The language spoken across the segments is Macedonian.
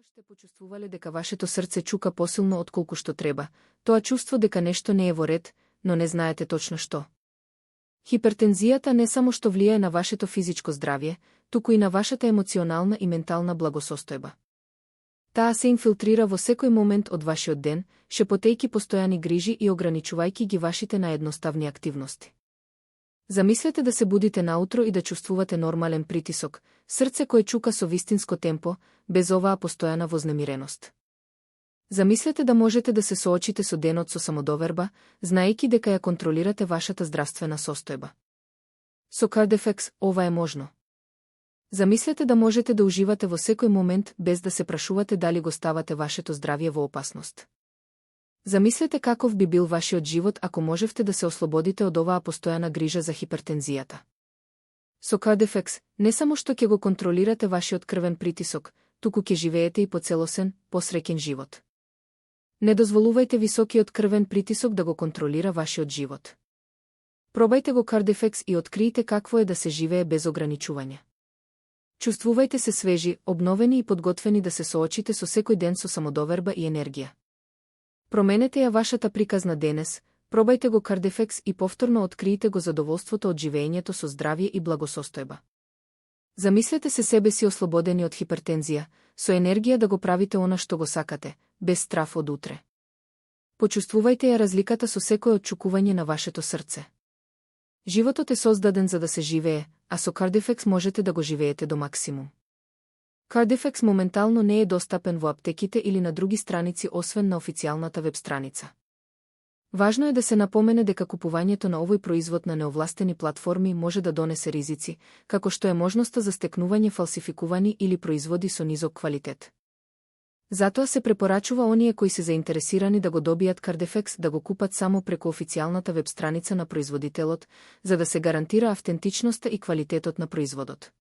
Некогаш сте почувствувале дека вашето срце чука посилно отколку што треба, тоа чувство дека нешто не е во ред, но не знаете точно што. Хипертензијата не само што влијае на вашето физичко здравје, туку и на вашата емоционална и ментална благосостојба. Таа се инфилтрира во секој момент од вашиот ден, шепотејки постојани грижи и ограничувајќи ги вашите наедноставни активности. Замислете да се будите наутро и да чувствувате нормален притисок, срце кое чука со вистинско темпо, без оваа постојана вознемиреност. Замислете да можете да се соочите со денот со самодоверба, знаејќи дека ја контролирате вашата здравствена состојба. Со CardFX ова е можно. Замислете да можете да уживате во секој момент без да се прашувате дали го ставате вашето здравје во опасност. Замислете каков би бил вашиот живот ако можевте да се ослободите од оваа постојана грижа за хипертензијата. Со CardFX не само што ќе го контролирате вашиот крвен притисок, туку ќе живеете и поцелосен, посреќен живот. Не дозволувајте високиот крвен притисок да го контролира вашиот живот. Пробајте го CardFX и откриите какво е да се живее без ограничувања. Чувствувајте се свежи, обновени и подготвени да се соочите со секој ден со самодоверба и енергија. Променете ја вашата приказна денес, пробајте го CardFX и повторно откриите го задоволството од живеењето со здравје и благосостојба. Замислете се себе си ослободени од хипертензија, со енергија да го правите она што го сакате, без страв од утре. Почувствувајте ја разликата со секој отчукување на вашето срце. Животот е создаден за да се живее, а со CardFX можете да го живеете до максимум. CardFX моментално не е достапен во аптеките или на други страници освен на официјалната веб страница. Важно е да се напомене дека купувањето на овој производ на неовластени платформи може да донесе ризици, како што е можноста за стекнување фалсификувани или производи со низок квалитет. Затоа се препорачува оние кои се заинтересирани да го добијат CardFX да го купат само преку официјалната веб страница на производителот, за да се гарантира автентичноста и квалитетот на производот.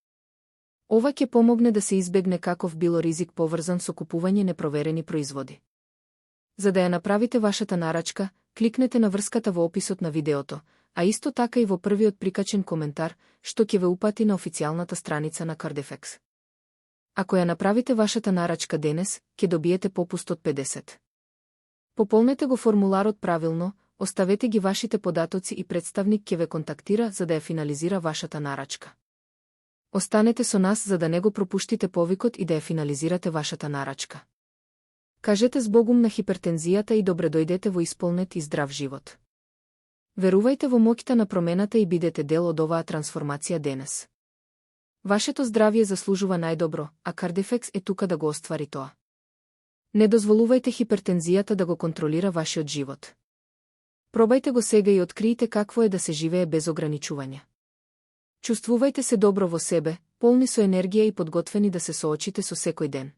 Ова ќе помогне да се избегне каков било ризик поврзан со купување непроверени производи. За да ја направите вашата нарачка, кликнете на врската во описот на видеото, а исто така и во првиот прикачен коментар, што ќе ве упати на официјалната страница на CardFX. Ако ја направите вашата нарачка денес, ќе добиете попуст од 50. Пополнете го формуларот правилно, оставете ги вашите податоци и представник ќе ве контактира за да ја финализира вашата нарачка. Останете со нас за да не го пропуштите повикот и да ја финализирате вашата нарачка. Кажете збогум на хипертензијата и добре дојдете во исполнет и здрав живот. Верувајте во моќта на промената и бидете дел од оваа трансформација денес. Вашето здравје заслужува најдобро, а CardFX е тука да го оствари тоа. Не дозволувајте хипертензијата да го контролира вашиот живот. Пробајте го сега и откриите какво е да се живее без ограничувања. Чувствувајте се добро во себе, полни со енергија и подготвени да се соочите со секој ден.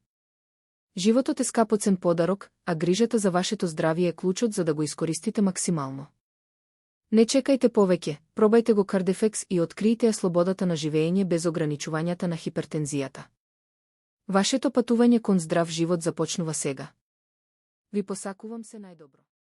Животот е скапоцен подарок, а грижата за вашето здравје е клучот за да го искористите максимално. Не чекајте повеќе, пробајте го CardFX и откриите ја слободата на живеење без ограничувањата на хипертензијата. Вашето патување кон здрав живот започнува сега. Ви посакувам се најдобро.